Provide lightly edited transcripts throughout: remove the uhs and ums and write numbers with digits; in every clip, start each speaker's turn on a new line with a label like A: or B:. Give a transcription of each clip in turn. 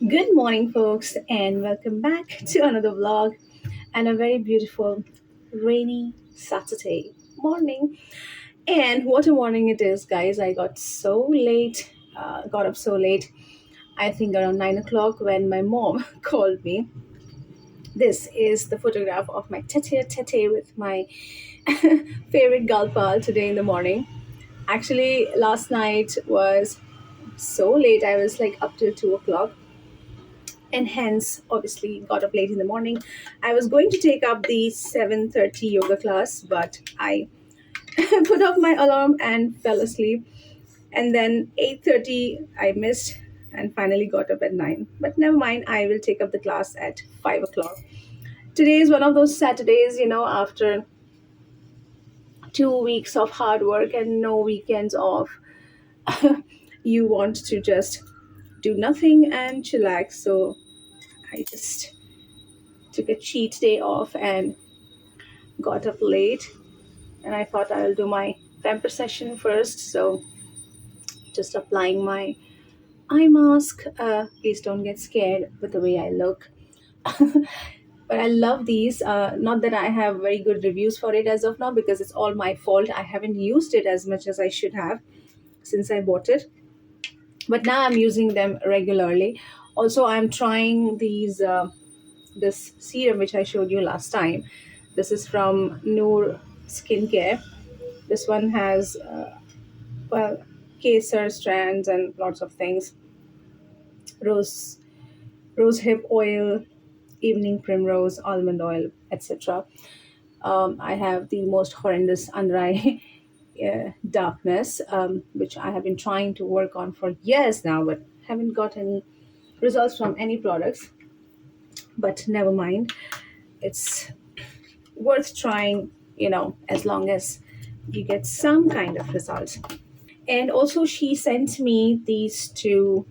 A: Good morning, folks, and welcome back to another vlog and a very beautiful rainy Saturday morning. And what a morning it is, guys! I got up so late, I think around 9 o'clock when my mom called me. This is the photograph of my tete with my favorite galpal today in the morning. Actually, last night was so late, I was like up till 2 o'clock and hence obviously got up late in the morning. I was going to take up the 7:30 yoga class, but I put off my alarm and fell asleep, and then 8:30 I missed and finally got up at 9. But never mind, I will take up the class at 5 o'clock. Today is one of those Saturdays, after 2 weeks of hard work and no weekends off. You want to just do nothing and chillax. So I just took a cheat day off and got up late, and I thought I'll do my pamper session first. So just applying my eye mask. Please don't get scared with the way I look. But I love these. Not that I have very good reviews for it as of now because it's all my fault. I haven't used it as much as I should have since I bought it. But now I'm using them regularly. Also, I'm trying this serum which I showed you last time. This is from Noor Skincare. This one has well, kesar strands and lots of things. Rose rose hip oil, evening primrose, almond oil, etc. I have the most horrendous under eye darkness, which I have been trying to work on for years now, but haven't got any results from any products. But never mind, it's worth trying, as long as you get some kind of result. And also, she sent me these two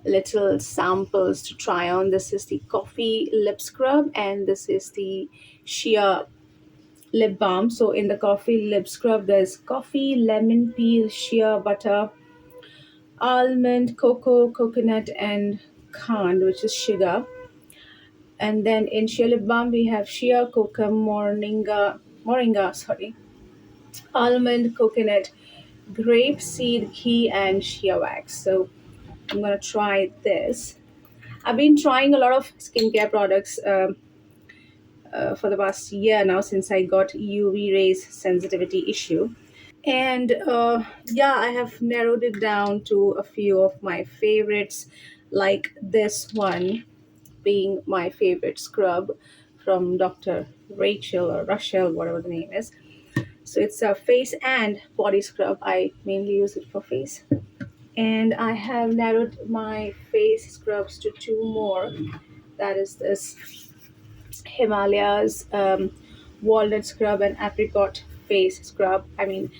A: little samples to try on. This is the coffee lip scrub, and this is the shea lip balm. So, in the coffee lip scrub, there's coffee, lemon peel, shea butter, almond, cocoa, coconut, and khand, which is sugar. And then in shea lip balm, we have shea, cocoa, moringa, almond, coconut, grape seed, ghee, and shea wax. So I'm gonna try this. I've been trying a lot of skincare products for the past year now since I got UV rays sensitivity issue. And yeah, I have narrowed it down to a few of my favorites, like this one being my favorite scrub from Dr. Rachel or Rachel, whatever the name is. So it's a face and body scrub. I mainly use it for face. And I have narrowed my face scrubs to two more. That is this Himalayas walnut scrub and apricot face scrub. I mean,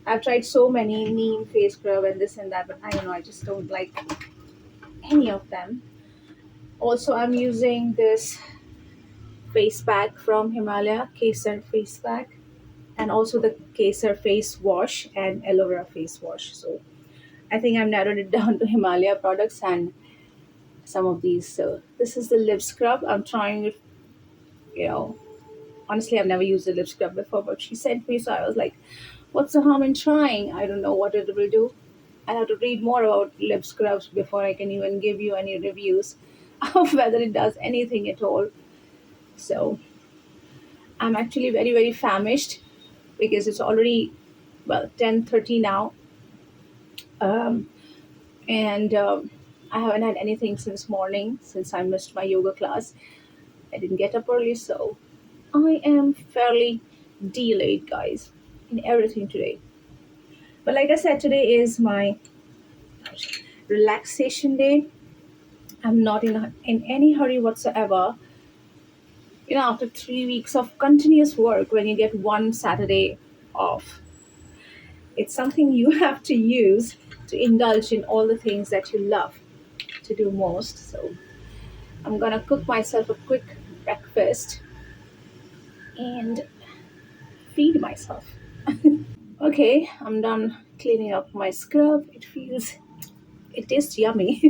A: I've tried so many neem face scrub and this and that, but I don't know, I just don't like any of them. Also, I'm using this face pack from Himalaya, Kesar face pack, and also the Kesar face wash and aloe vera face wash. So I think I've narrowed it down to Himalaya products and some of these. So this is the lip scrub. I'm trying it, you know. Honestly, I've never used a lip scrub before, but she sent me, so I was like, what's the harm in trying? I don't know what it will do. I have to read more about lip scrubs before I can even give you any reviews of whether it does anything at all. So I'm actually very, very famished because it's already, well, 10:30 now. Um, and I haven't had anything since morning, since I missed my yoga class. I didn't get up early, so I am fairly delayed, guys, in everything today. But like I said, today is my relaxation day. I'm not in any hurry whatsoever. After 3 weeks of continuous work, when you get one Saturday off, it's something you have to use to indulge in all the things that you love to do most. So I'm gonna cook myself a quick breakfast and feed myself. Okay, I'm done cleaning up my scrub. It tastes yummy.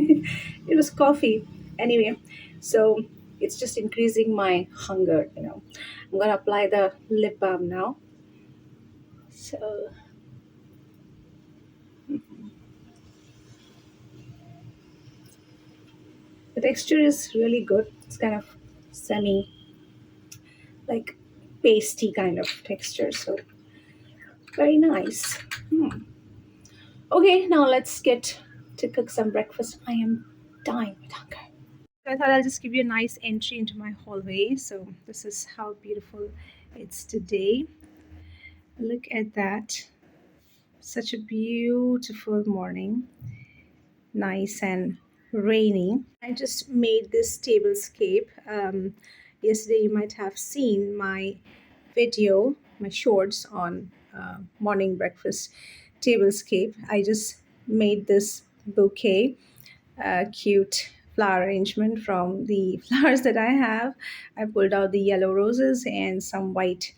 A: It was coffee. Anyway, so it's just increasing my hunger. I'm gonna apply the lip balm now. So the texture is really good. It's kind of semi, like, pasty kind of texture. So very nice. Hmm. Okay, now let's get to cook some breakfast. I am dying with hunger. I thought I'll just give you a nice entry into my hallway. So this is how beautiful it's today. Look at that. Such a beautiful morning. Nice and rainy. I just made this tablescape. Yesterday, you might have seen my video, my shorts on morning breakfast tablescape. I just made this bouquet, cute flower arrangement from the flowers that I have. I pulled out the yellow roses and some white.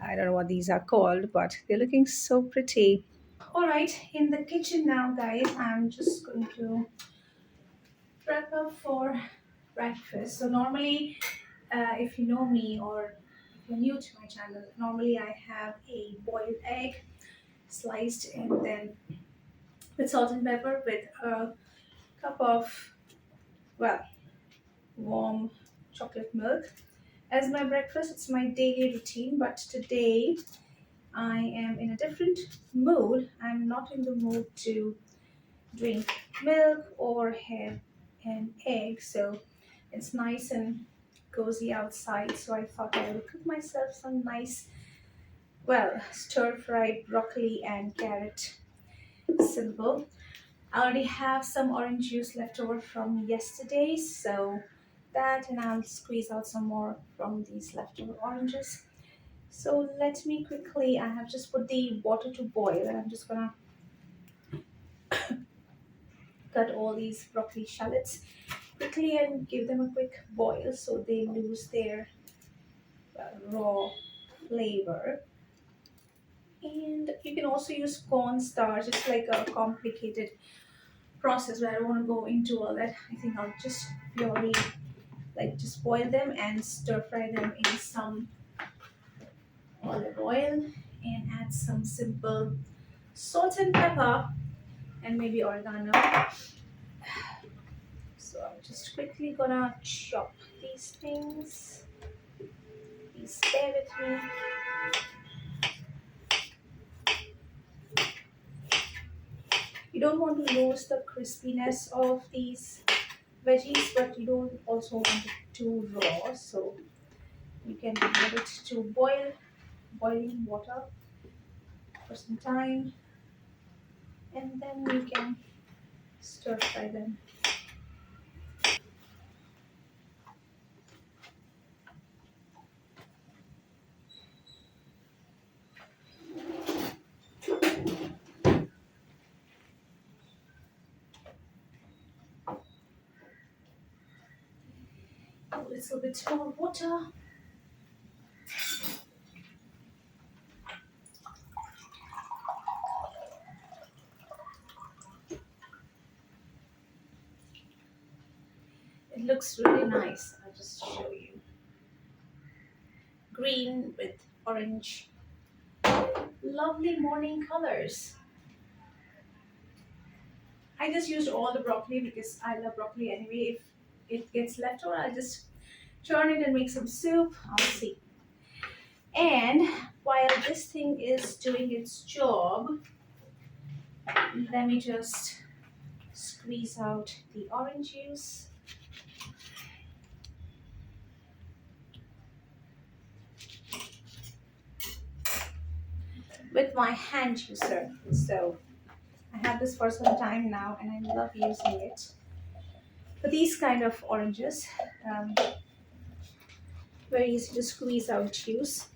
A: I don't know what these are called, but they're looking so pretty. All right, in the kitchen now, guys. I'm just going to prep up for breakfast. So normally, if you know me or if you're new to my channel, normally I have a boiled egg sliced and then with salt and pepper with a cup of, well, warm chocolate milk as my breakfast. It's my daily routine, but today I am in a different mood. I'm not in the mood to drink milk or have an egg, so it's nice and cozy outside. So I thought I would cook myself some nice, well, stir fried broccoli and carrot. Simple. I already have some orange juice left over from yesterday, so that, and I'll squeeze out some more from these leftover oranges. So let me quickly, I have just put the water to boil and I'm just gonna cut all these broccoli shallots quickly and give them a quick boil so they lose their raw flavor. And you can also use cornstarch. It's like a complicated process, but I don't want to go into all that. I think I'll just purely like just boil them and stir fry them in some olive oil and add some simple salt and pepper and maybe oregano. So I'm just quickly gonna chop these things. Please bear with me. You don't want to lose the crispiness of these veggies, but you don't also want it too raw. So you can let it to boiling water for some time, and then you can stir fry them. A little bit more water. It looks really nice. I'll just show you. Green with orange. Lovely morning colors. I just used all the broccoli because I love broccoli anyway. If it gets left over, I'll just churn it and make some soup. I'll see. And while this thing is doing its job, let me just squeeze out the orange juice. With my hand juicer. So I have this for some time now and I love using it. For these kind of oranges, um, very easy to squeeze out juice.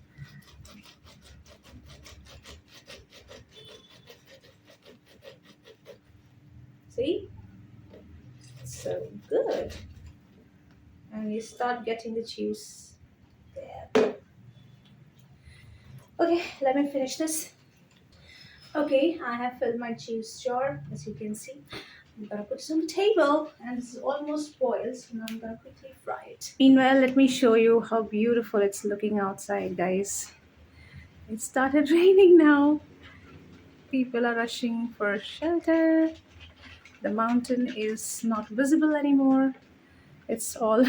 A: See? So good. And you start getting the juice there. Okay, let me finish this. Okay, I have filled my juice jar, as you can see. I'm gonna put it on the table, and this is almost boiled, so now I'm gonna quickly fry it. Meanwhile, let me show you how beautiful it's looking outside, guys. It started raining now. People are rushing for shelter. The mountain is not visible anymore. It's all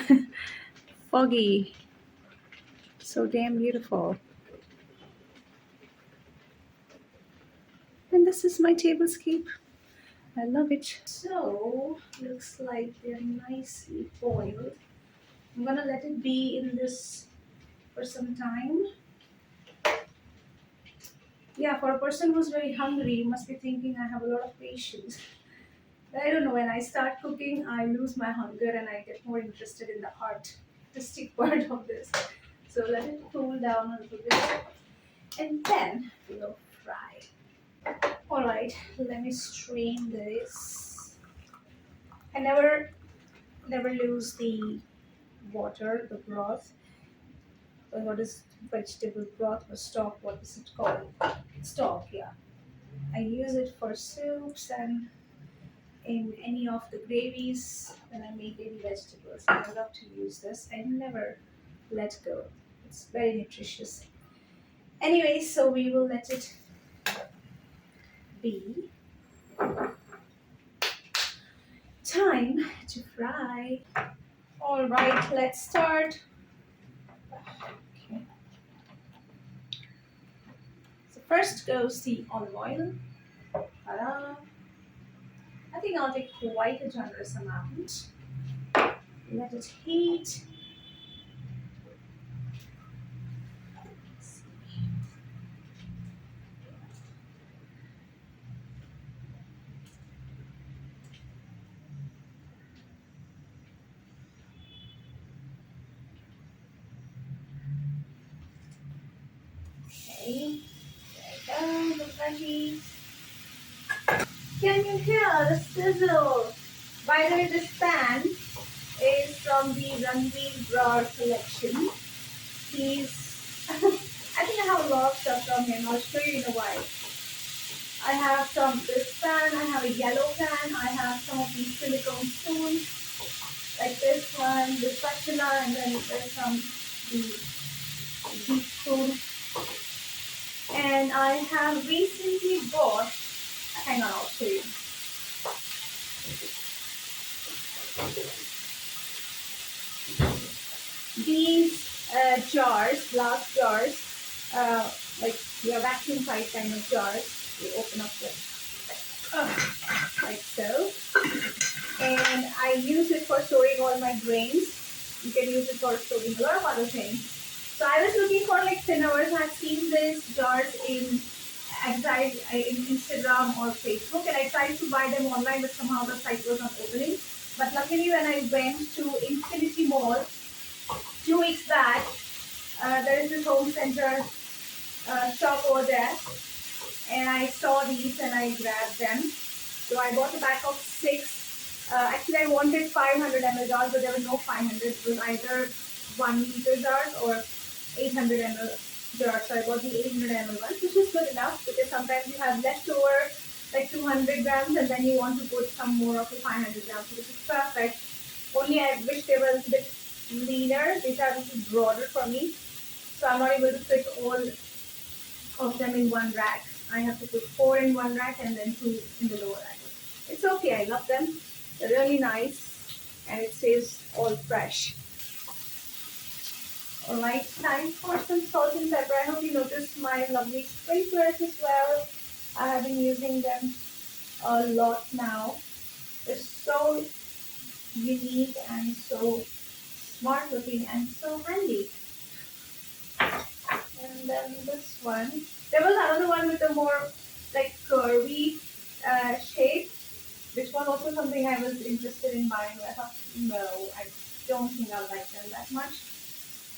A: foggy. So damn beautiful. And this is my tablescape. I love it. So, looks like they're nicely boiled. I'm gonna let it be in this for some time. Yeah, for a person who's very hungry, you must be thinking I have a lot of patience. But I don't know, when I start cooking, I lose my hunger and I get more interested in the artistic part of this. So let it cool down a little bit and then we'll fry. Alright, let me strain this. I never lose the water, the broth. What is vegetable broth or stock? What is it called? Stock, yeah. I use it for soups and in any of the gravies when I make any vegetables. I love to use this. I never let go. It's very nutritious. Anyway, so we will let it be. Time to fry. All right, let's start. Okay. So first goes the olive oil. Ta-da. I think I'll take quite a generous amount. Let it heat. Okay, there we go, the veggies. Can you hear the sizzle? By the way, this pan is from the Ranveer Brar collection. He's, I think I have a lot of stuff from him. I'll show you in a while. I have some this pan, I have a yellow pan, I have some of these silicone spoons, like this one, the spatula, and then there's some the deep spoon. And I have recently bought, hang on, I'll show you. These jars, glass jars, like your vacuum type kind of jars, you open up like so. And I use it for storing all my grains. You can use it for storing a lot of other things. So I was looking for like thinners. I've seen these jars in Instagram or Facebook, and I tried to buy them online, but somehow the site was not opening. But luckily, when I went to Infinity Mall 2 weeks back, there is this home center shop over there, and I saw these and I grabbed them. So I bought a pack of 6. Actually, I wanted 500 ml jars, but there were no 500. It was either 1 liter jars or 800 ml jars. So I bought the 800 ml ones, which is good enough because sometimes you have leftover like 200 grams and then you want to put some more of the 500 grams, which is perfect. Only I wish they were a little bit leaner. These are a little broader for me. So I'm not able to fit all of them in one rack. I have to put 4 in one rack and then 2 in the lower rack. It's okay, I love them. They're really nice and it stays all fresh. Alright, time for some salt and pepper. I hope you noticed my lovely sprinklers as well. I have been using them a lot now. They're so unique and so smart looking and so handy. And then this one. There was another one with a more like curvy shape. Which was also something I was interested in buying. I thought, no, I don't think I'll like them that much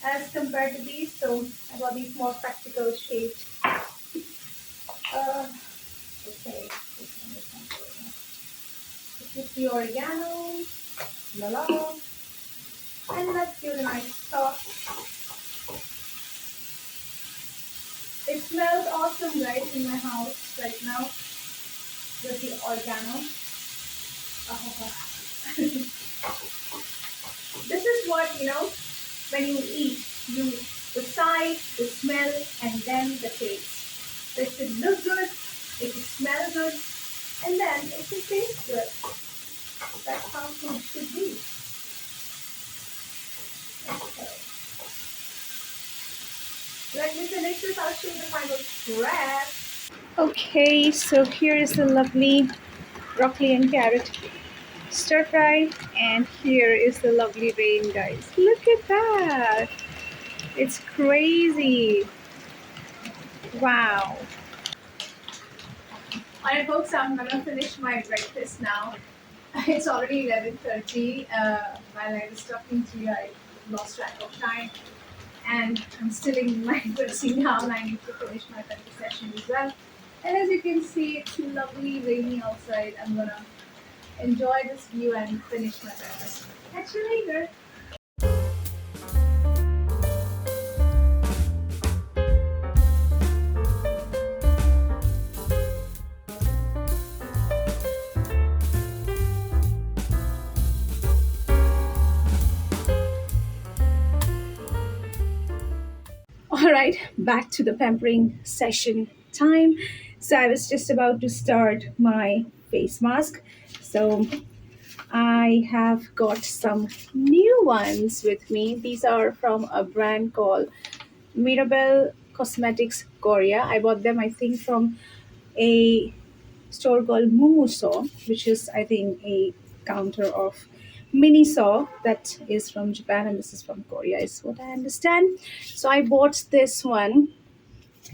A: as compared to these. So I got these more practical shaped. Okay, this one. This is the oregano. La la. And let's give it a nice sauce. It smells awesome, guys, in my house right now with the oregano. This is what, when you eat, you the sight, the smell, and then the taste. So it should look good, it should smell good, and then it should taste good. That's how food should be. Okay. Let me finish this. I'll show you the final wrap. Okay, so here is the lovely broccoli and carrot stir fry, and here is the lovely rain, guys. Look at that! It's crazy. Wow. Alright, folks, I'm gonna finish my breakfast now. It's already 11:30. While I was talking to you, I lost track of time, and I'm still in my dressing gown. I need to finish my breakfast session as well. And as you can see, it's lovely rainy outside. I'm gonna enjoy this view and finish my breakfast. Catch you later. All right, back to the pampering session time. So I was just about to start my face mask. So I have got some new ones with me. These are from a brand called Mirabelle Cosmetics Korea. I bought them, I think, from a store called Mumuso, which is, I think, a counter of Miniso that is from Japan, and this is from Korea, is what I understand. So I bought this one,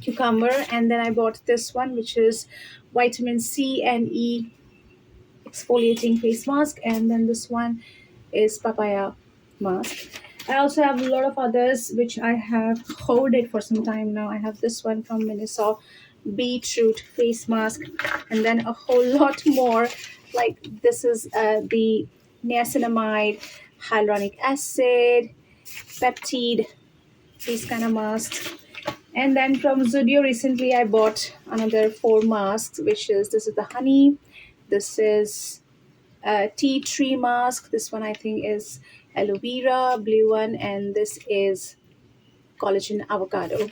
A: cucumber, and then I bought this one, which is vitamin C and E exfoliating face mask, and then this one is papaya mask. I also have a lot of others which I have hoarded for some time now. I have this one from Miniso, beetroot face mask, and then a whole lot more. Like this is the niacinamide, hyaluronic acid, peptide, these kind of masks. And then from Zudio recently I bought another 4 masks, which is this is the honey, this is tea tree mask, this one I think is aloe vera, blue one, and this is collagen avocado,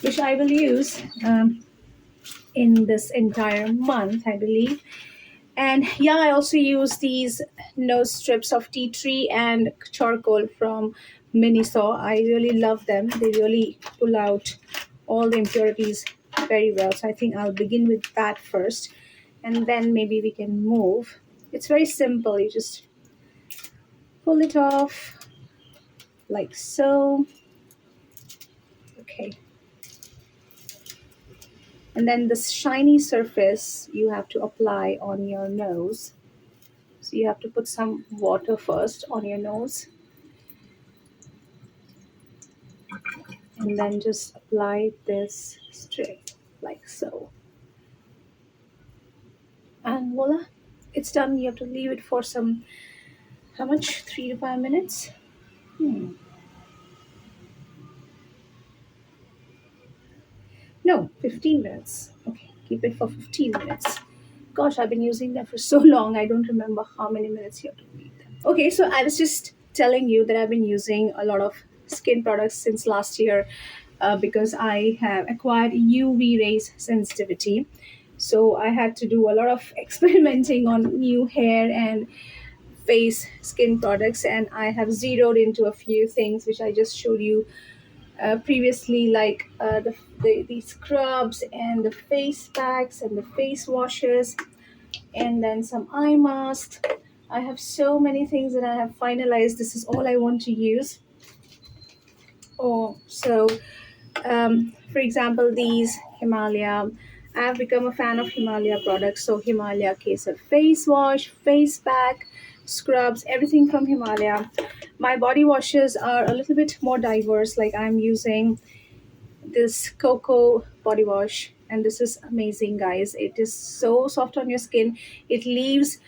A: which I will use in this entire month, I believe. And yeah, I also use these nose strips of tea tree and charcoal from Miniso. I really love them. They really pull out all the impurities very well. So I think I'll begin with that first, and then maybe we can move. It's very simple. You just pull it off like so. Okay. And then this shiny surface you have to apply on your nose. So you have to put some water first on your nose, and then just apply this strip like so. And voila, it's done. You have to leave it for some, how much? 3 to 5 minutes? No, 15 minutes. Okay, keep it for 15 minutes. Gosh, I've been using them for so long, I don't remember how many minutes you have to leave them. Okay, so I was just telling you that I've been using a lot of skin products since last year because I have acquired UV rays sensitivity. So I had to do a lot of experimenting on new hair and face skin products, and I have zeroed into a few things which I just showed you previously, like the scrubs and the face packs and the face washes, and then some eye masks. I have so many things that I have finalized. This is all I want to use. For example, these Himalaya. I have become a fan of Himalaya products. So Himalaya Kesar face wash, face pack, scrubs, everything from Himalaya. My body washes are a little bit more diverse. Like I'm using this cocoa body wash, and this is amazing, guys. It is so soft on your skin. It leaves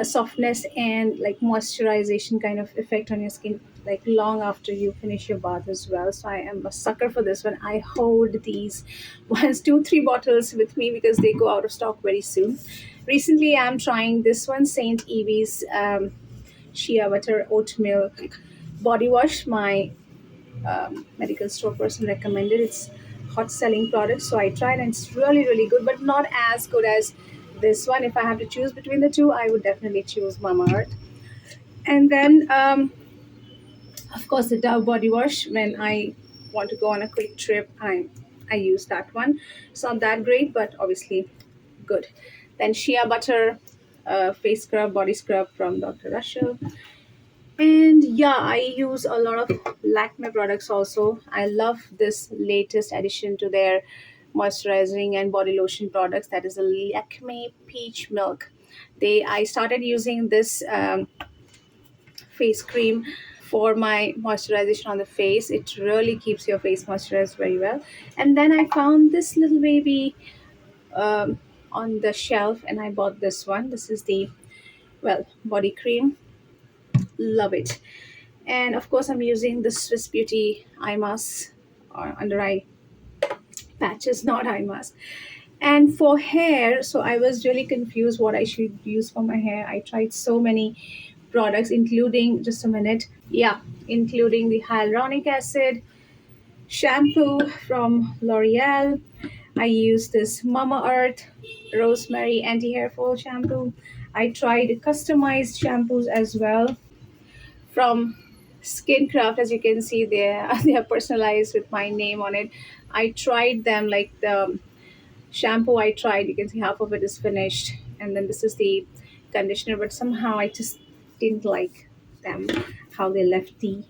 A: softness and like moisturization kind of effect on your skin like long after you finish your bath as well. So I am a sucker for this one. I hold these once 2 3 bottles with me because they go out of stock very soon. Recently, I'm trying this one, Saint Evie's shea butter oat milk body wash. My medical store person recommended. It's hot selling product, so I tried and it's really really good, but not as good as this one. If I have to choose between the two, I would definitely choose Mama Earth. And then of course the Dove body wash. When I want to go on a quick trip, I use that one. It's not that great, but obviously good. Then shea butter face scrub, body scrub from Dr. Russell. And yeah, I use a lot of Lakme products also. I love this latest addition to their moisturizing and body lotion products. That is the Lakme Peach Milk. I started using this face cream for my moisturization on the face. It really keeps your face moisturized very well. And then I found this little baby on the shelf, and I bought this one. This is the, well, body cream. Love it. And of course, I'm using the Swiss Beauty eye mask or under eye patches, not eye mask. And for hair, so I was really confused what I should use for my hair. I tried so many products, including, just a minute, yeah, including the hyaluronic acid shampoo from L'Oreal. I use this Mama Earth rosemary anti hair fall shampoo. I tried customized shampoos as well from Skincraft. As you can see, they are personalized with my name on it. I tried them, like the shampoo I tried, you can see half of it is finished, and then this is the conditioner, but somehow I just didn't like them, how they left the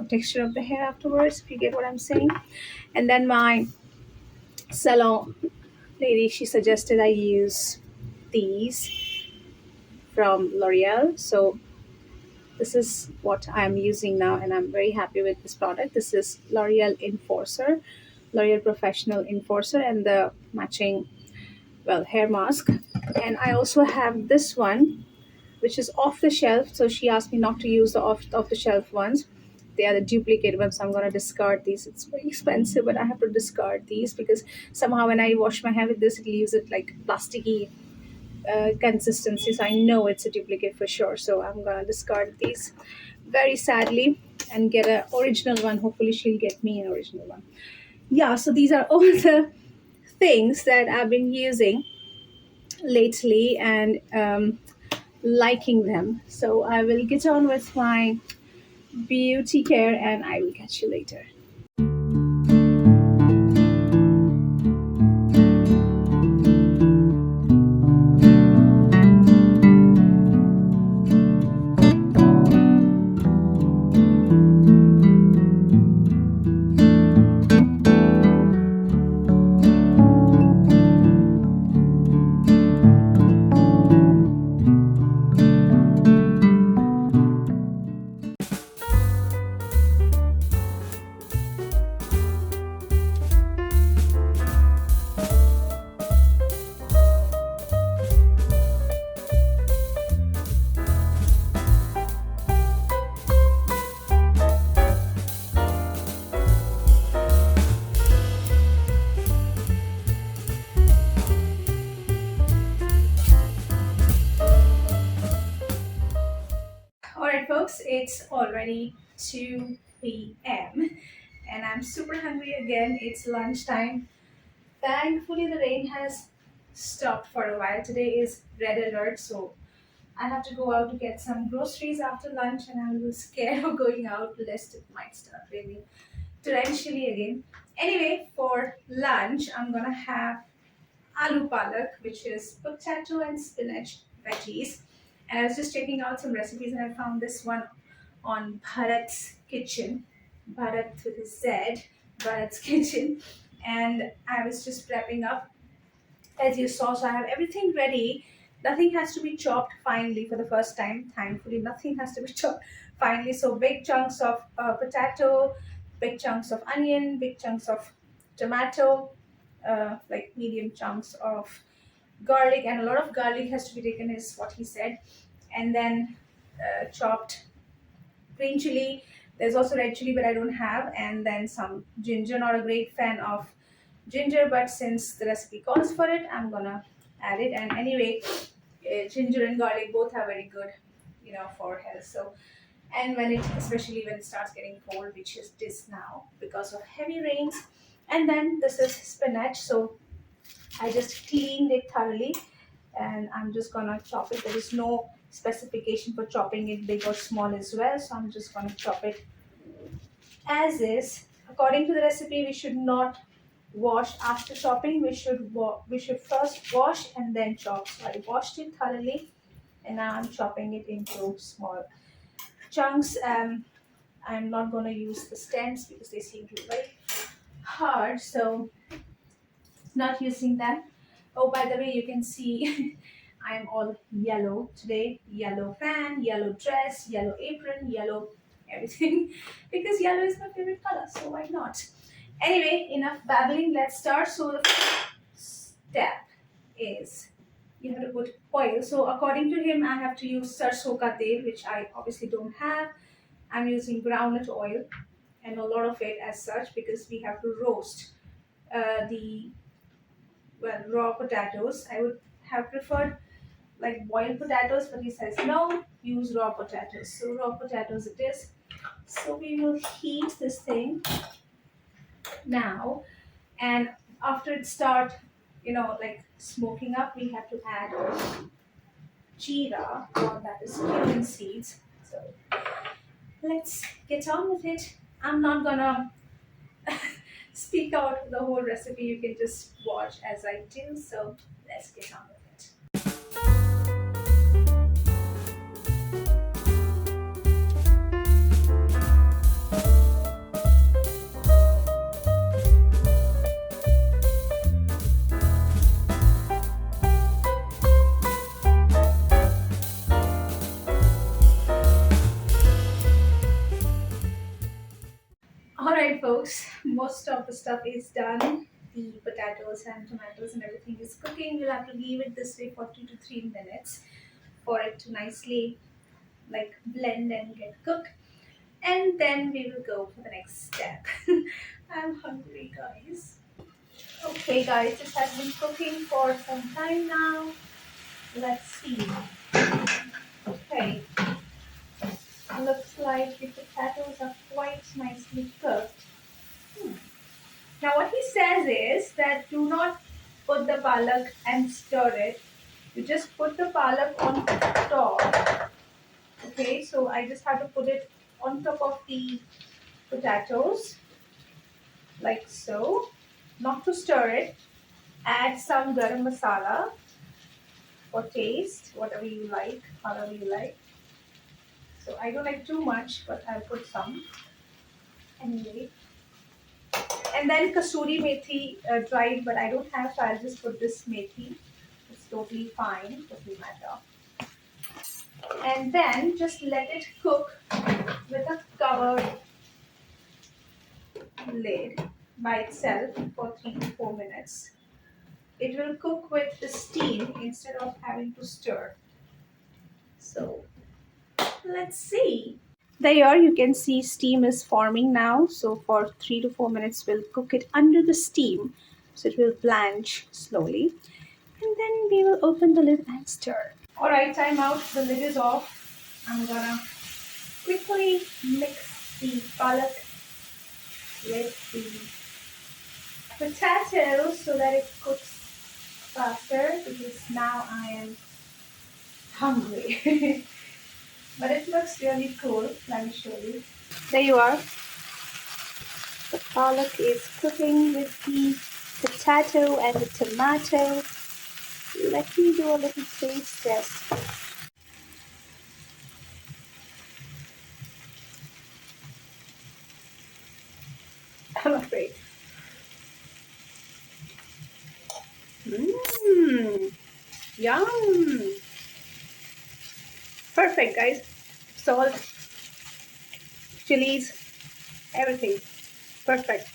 A: texture of the hair afterwards, if you get what I'm saying. And then my salon lady, she suggested I use these from L'Oreal. So this is what I'm using now, and I'm very happy with this product. This is L'Oreal Enforcer, L'Oreal Professional Enforcer, and the matching, well, hair mask. And I also have this one, which is off the shelf. So she asked me not to use the off the shelf ones. They are the duplicate ones. So I'm gonna discard these. It's very expensive, but I have to discard these because somehow when I wash my hair with this, it leaves it like plasticky consistency. So I know it's a duplicate for sure. So I'm gonna discard these very sadly and get an original one. Hopefully she'll get me an original one. Yeah. So these are all the things that I've been using lately and liking them. So I will get on with my beauty care and I will catch you later. All right, folks, it's already 2 p.m. and I'm super hungry again. It's lunchtime. Thankfully, the rain has stopped for a while. Today is red alert, so I have to go out to get some groceries after lunch, and I'm a little scared of going out lest it might start raining torrentially again. Anyway, for lunch, I'm gonna have aloo palak, which is potato and spinach veggies. And I was just checking out some recipes, and I found this one on Bharat's Kitchen, Bharat with a Z, Bharat's Kitchen. And I was just prepping up, as you saw. So I have everything ready. Nothing has to be chopped finely for the first time. Thankfully, nothing has to be chopped finely. So big chunks of potato, big chunks of onion, big chunks of tomato, like medium chunks of garlic, and a lot of garlic has to be taken, is what he said. And then chopped green chili. There's also red chili, but I don't have. And then some ginger. Not a great fan of ginger, but since the recipe calls for it, I'm gonna add it. And anyway, Ginger and garlic both are very good, for health. So, and when it, especially when it starts getting cold, which is this now because of heavy rains. And then this is spinach. So I just cleaned it thoroughly, and I'm just gonna chop it. There is no specification for chopping it big or small as well, so I'm just gonna chop it as is. According to the recipe, we should not wash after chopping. We should first wash and then chop. So I washed it thoroughly, and now I'm chopping it into small chunks. I'm not gonna use the stems because they seem to be very hard, so not using them. Oh, by the way, you can see I'm all yellow today. Yellow fan, yellow dress, yellow apron, yellow everything because yellow is my favorite color, so why not? Anyway, enough babbling. Let's start. So the first step is you have to put oil. So according to him, I have to use sarson ka tel, which I obviously don't have. I'm using groundnut oil and a lot of it as such because we have to roast the raw potatoes. I would have preferred like boiled potatoes, but he says no, use raw potatoes. So raw potatoes it is. So we will heat this thing now, and after it start, like smoking up, we have to add jeera, or that is cumin seeds. So let's get on with it. I'm not gonna speak out the whole recipe. You can just watch as I do. So let's get on with it. Alright, folks, most of the stuff is done. The potatoes and tomatoes and everything is cooking. We'll have to leave it this way for 2 to 3 minutes for it to nicely like blend and get cooked. And then we will go for the next step. I'm hungry, guys. Okay, guys, this has been cooking for some time now. Let's see. Okay, looks like the potatoes are quite nicely cooked. Now, what he says is that do not put the palak and stir it. You just put the palak on top. Okay, so I just have to put it on top of the potatoes, like so. Not to stir it. Add some garam masala for taste, whatever you like, however you like. So I don't like too much, but I'll put some anyway. And then kasuri methi dried, but I don't have, so I'll just put this methi. It's totally fine, doesn't matter. And then just let it cook with a covered lid by itself for 3 to 4 minutes. It will cook with the steam instead of having to stir. So let's see. There you can see steam is forming now. So for 3 to 4 minutes we'll cook it under the steam. So it will blanch slowly. And then we will open the lid and stir. Alright, time out. The lid is off. I'm gonna quickly mix the palak with the potatoes so that it cooks faster because now I am hungry. But it looks really cool. Let me show you. There you are. The palak is cooking with the potato and the tomato. Let me do a little taste test. I'm afraid. Mmm. Yum. Perfect, guys. Salt, chilies, everything. Perfect.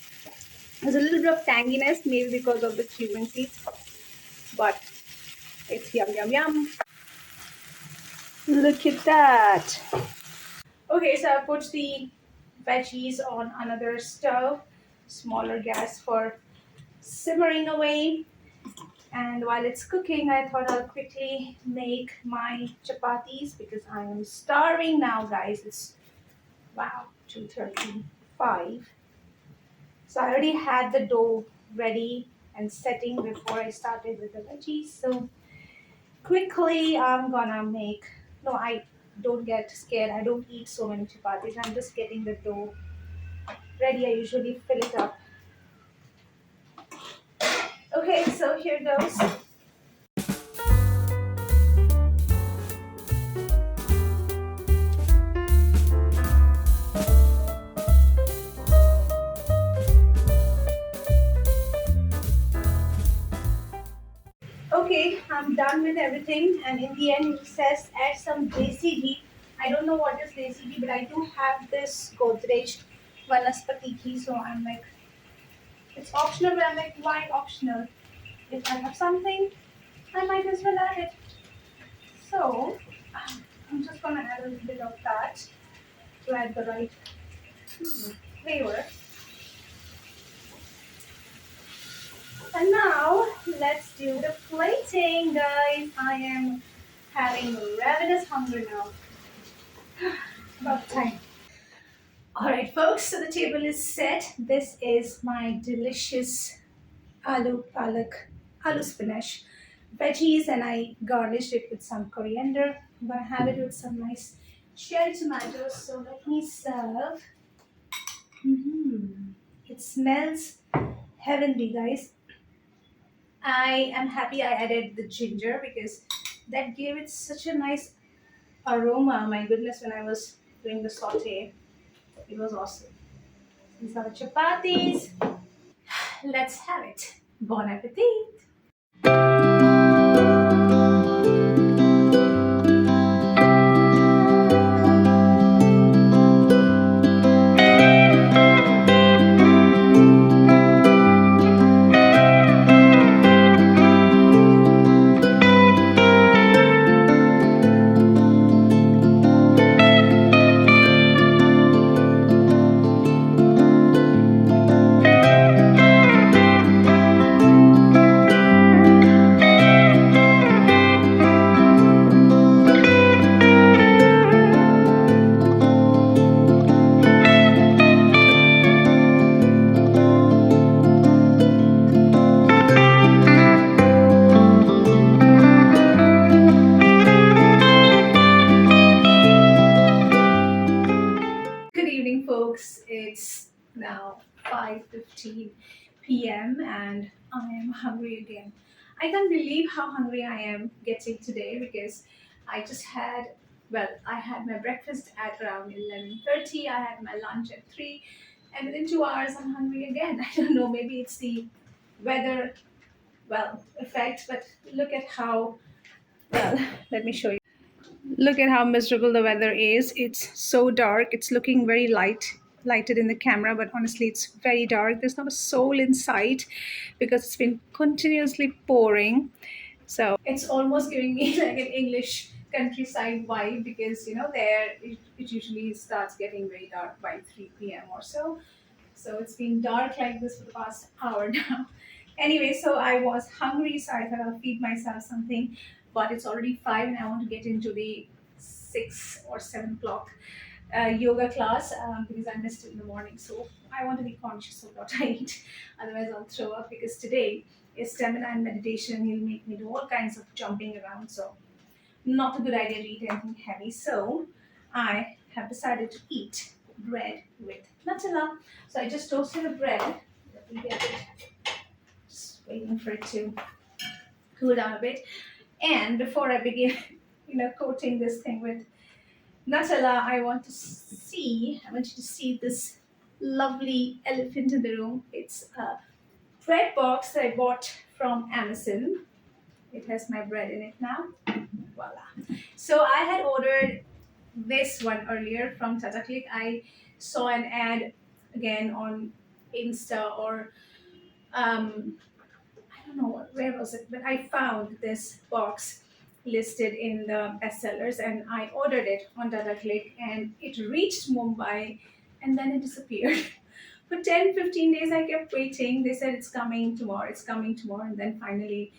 A: There's a little bit of tanginess, maybe because of the cumin seeds, but it's yum, yum, yum. Look at that. Okay, so I put the veggies on another stove, smaller gas for simmering away. And while it's cooking, I thought I'll quickly make my chapatis because I am starving now, guys. It's wow, 2:35. So I already had the dough ready and setting before I started with the veggies. So quickly, I'm gonna make. No, I don't get scared. I don't eat so many chapatis. I'm just getting the dough ready. I usually fill it up. Okay, so here goes. Okay, I'm done with everything, and in the end, it says add some desi ghee. I don't know what is desi ghee, but I do have this Godrej Vanaspati ghee, so I'm like, it's optional, but I'm like, why optional? If I have something, I might as well add it. So, I'm just gonna add a little bit of that to add the right flavor. And now, let's do the plating, guys. I am having ravenous hunger now. About time. Alright, folks, so the table is set. This is my delicious aloo spinach veggies, and I garnished it with some coriander. I'm gonna have it with some nice cherry tomatoes. So let me serve. Mhm. It smells heavenly, guys. I am happy I added the ginger because that gave it such a nice aroma. My goodness, when I was doing the saute, it was awesome. These are the chapatis. Let's have it. Bon appetit. Good evening, folks. It's now 5:15 p.m. and I am hungry again. I can't believe how hungry I am getting today because I just had, well, I had my breakfast at around 11:30. I had my lunch at 3, and within 2 hours I'm hungry again. I don't know, maybe it's the weather, well, effect, but look at how, well, let me show you. Look at how miserable the weather is. It's so dark. It's looking very lighted in the camera, but honestly, it's very dark. There's not a soul in sight because it's been continuously pouring. So it's almost giving me like an English countryside vibe because there it usually starts getting very dark by 3 p.m. or so. So it's been dark like this for the past hour now. Anyway, so I was hungry, so I thought I'll feed myself something. But it's already 5, and I want to get into the 6 or 7 o'clock yoga class because I missed it in the morning. So I want to be conscious of what I eat. Otherwise, I'll throw up because today is stamina and meditation. He'll make me do all kinds of jumping around. So not a good idea to eat anything heavy. So I have decided to eat bread with Nutella. So I just toasted the bread. Let me get it. Just waiting for it to cool down a bit. And before I begin, coating this thing with Nutella, I want you to see this lovely elephant in the room. It's a bread box that I bought from Amazon. It has my bread in it now. Voila. So I had ordered this one earlier from Tata Click. I saw an ad again on Insta or I don't know where was it, but I found this box listed in the bestsellers and I ordered it on Tata Click and it reached Mumbai and then it disappeared. For 10, 15 days I kept waiting. They said it's coming tomorrow, and then finally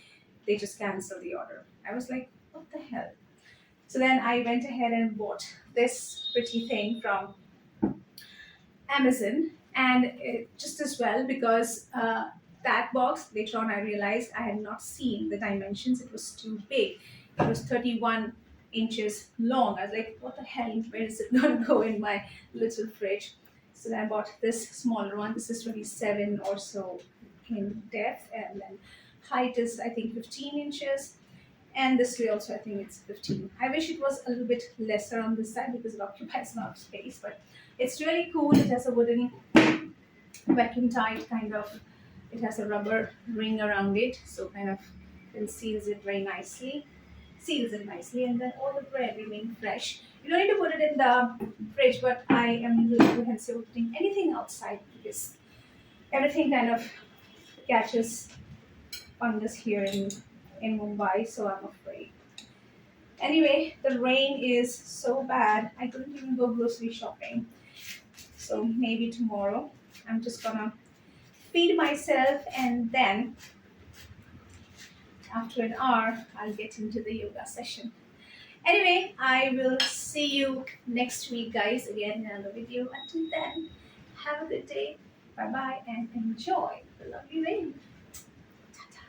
A: they just canceled the order. I was like, what the hell? So then I went ahead and bought this pretty thing from Amazon, and just as well because that box later on I realized I had not seen the dimensions. It was too big. It was 31 inches long. I was like, what the hell? Where is it going to go in my little fridge? So then I bought this smaller one. This is 27 or so in depth, and then height is I think 15 inches. And this way also I think it's 15. I wish it was a little bit lesser on this side because it occupies a lot of space, but it's really cool. It has a wooden vacuum tight kind of, it has a rubber ring around it, so kind of then seals it very nicely. Seals it nicely, and then all the bread remain fresh. You don't need to put it in the fridge, but I am really apprehensive of putting anything outside because everything kind of catches fungus here in Mumbai, so I'm afraid. Anyway, the rain is so bad, I couldn't even go grocery shopping. So maybe tomorrow I'm just gonna feed myself, and then after an hour I'll get into the yoga session. Anyway, I will see you next week, guys, again in another video. Until then, have a good day. Bye bye and enjoy the lovely rain. Ta-ta.